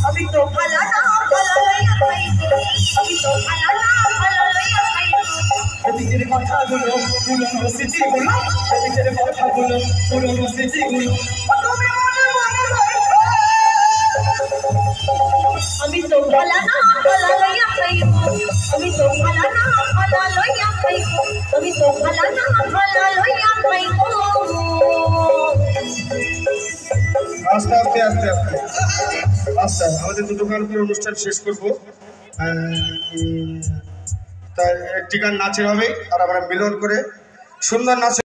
अभी तो भला ना भला लइया खाइबो अभी तो भला ना भला लइया खाइबो अभी तेरे माथा गुलो पुरानो सिटी गुलो अभी तेरे माथा गुलो पुरानो सिटी गुलो अभी तो भला ना भला लइया खाइबो अभी तो भला ना भला लइया खाइबो अभी तो भला ना भला लइया खाइबो আস্তে আস্তে আস্তে আস্তে আচ্ছা আমাদের দুটো গান করে অনুষ্ঠান শেষ করবো তাই একটি গান নাচের হবে আর আমরা মিলন করে সুন্দর নাচ